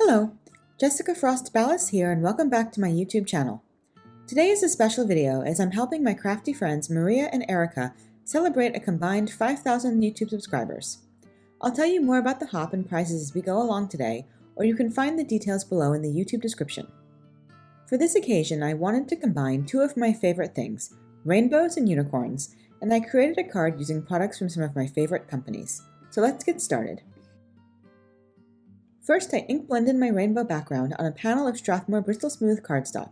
Hello, Jessica Frost-Ballas here and welcome back to my YouTube channel. Today is a special video as I'm helping my crafty friends Maria and Erica celebrate a combined 5,000 YouTube subscribers. I'll tell you more about the hop and prizes as we go along today, or you can find the details below in the YouTube description. For this occasion, I wanted to combine two of my favorite things, rainbows and unicorns, and I created a card using products from some of my favorite companies. So let's get started. First, I ink blended my rainbow background on a panel of Strathmore Bristol Smooth cardstock.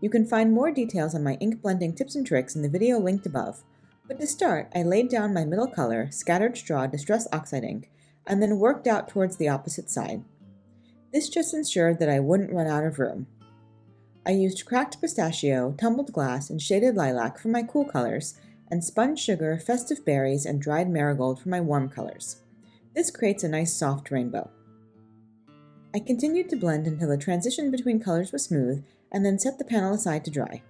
You can find more details on my ink blending tips and tricks in the video linked above. But to start, I laid down my middle color, Scattered Straw Distress Oxide ink, and then worked out towards the opposite side. This just ensured that I wouldn't run out of room. I used Cracked Pistachio, Tumbled Glass, and Shaded Lilac for my cool colors, and Spun Sugar, Festive Berries, and Dried Marigold for my warm colors. This creates a nice soft rainbow. I continued to blend until the transition between colors was smooth, and then set the panel aside to dry.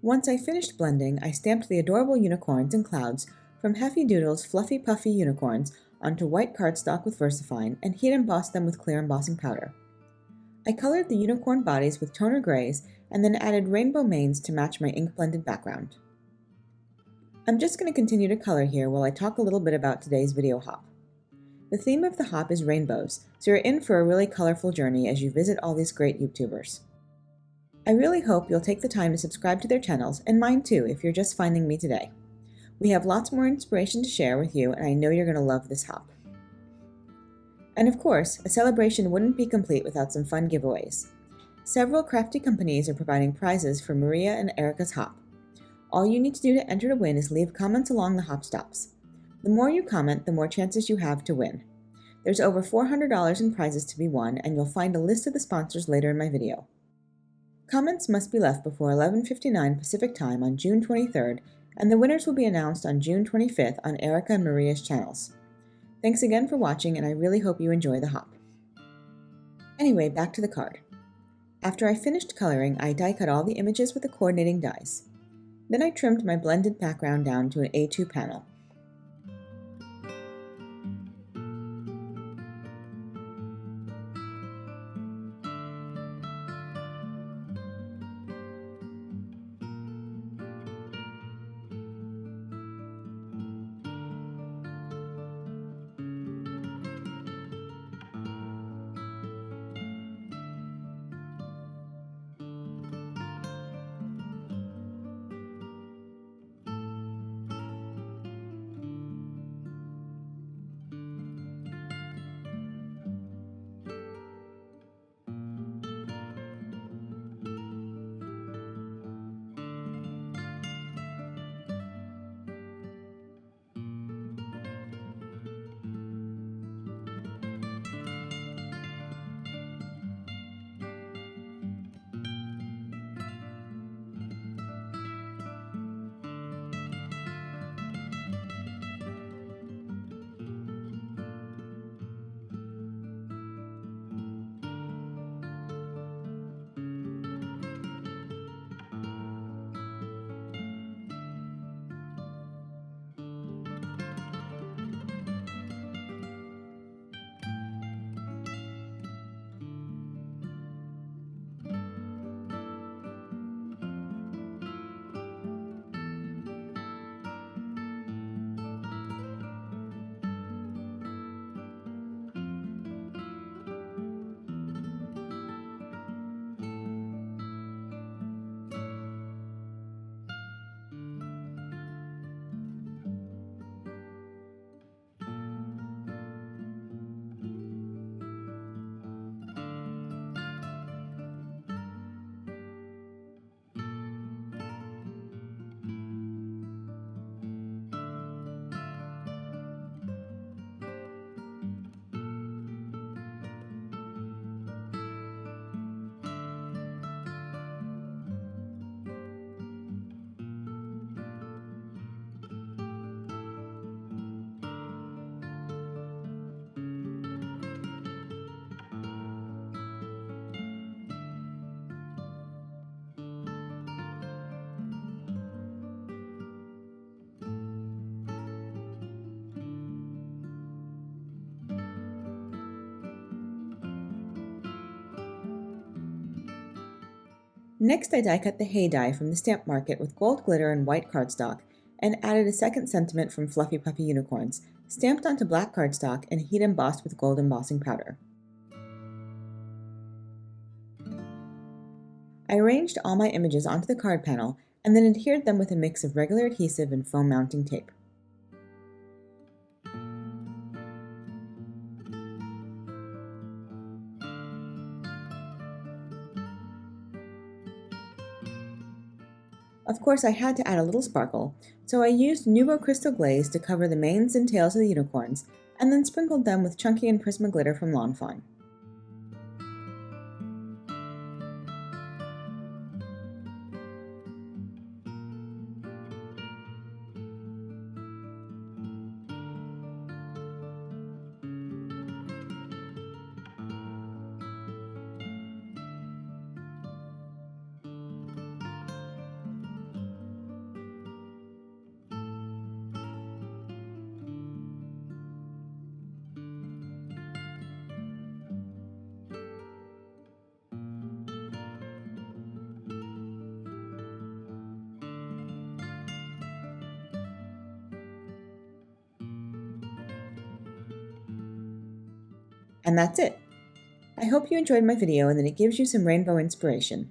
Once I finished blending, I stamped the adorable unicorns and clouds from Heffy Doodle's Fluffy Puffy unicorns onto white cardstock with VersaFine and heat embossed them with clear embossing powder. I colored the unicorn bodies with toner grays and then added rainbow manes to match my ink blended background. I'm just going to continue to color here while I talk a little bit about today's video hop. The theme of the hop is rainbows, so you're in for a really colorful journey as you visit all these great YouTubers. I really hope you'll take the time to subscribe to their channels, and mine too if you're just finding me today. We have lots more inspiration to share with you, and I know you're going to love this hop. And of course, a celebration wouldn't be complete without some fun giveaways. Several crafty companies are providing prizes for Maria and Erica's hop. All you need to do to enter to win is leave comments along the hop stops. The more you comment, the more chances you have to win. There's over $400 in prizes to be won, and you'll find a list of the sponsors later in my video. Comments must be left before 11:59 Pacific Time on June 23rd, and the winners will be announced on June 25th on Erica and Maria's channels. Thanks again for watching, and I really hope you enjoy the hop. Anyway, back to the card. After I finished coloring, I die cut all the images with the coordinating dies. Then I trimmed my blended background down to an A2 panel. Next, I die cut the hay die from the stamp market with gold glitter and white cardstock, and added a second sentiment from Fluffy Puffy unicorns, stamped onto black cardstock and heat embossed with gold embossing powder. I arranged all my images onto the card panel and then adhered them with a mix of regular adhesive and foam mounting tape. Of course, I had to add a little sparkle, so I used Nuvo crystal glaze to cover the manes and tails of the unicorns, and then sprinkled them with chunky and Prisma glitter from Lawn Fawn. And that's it! I hope you enjoyed my video and that it gives you some rainbow inspiration.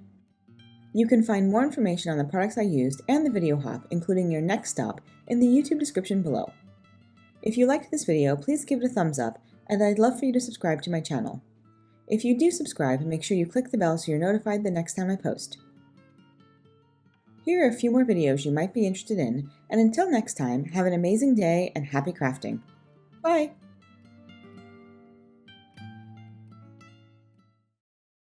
You can find more information on the products I used and the video hop, including your next stop, in the YouTube description below. If you liked this video, please give it a thumbs up, and I'd love for you to subscribe to my channel. If you do subscribe, make sure you click the bell so you're notified the next time I post. Here are a few more videos you might be interested in, and until next time, have an amazing day and happy crafting. Bye!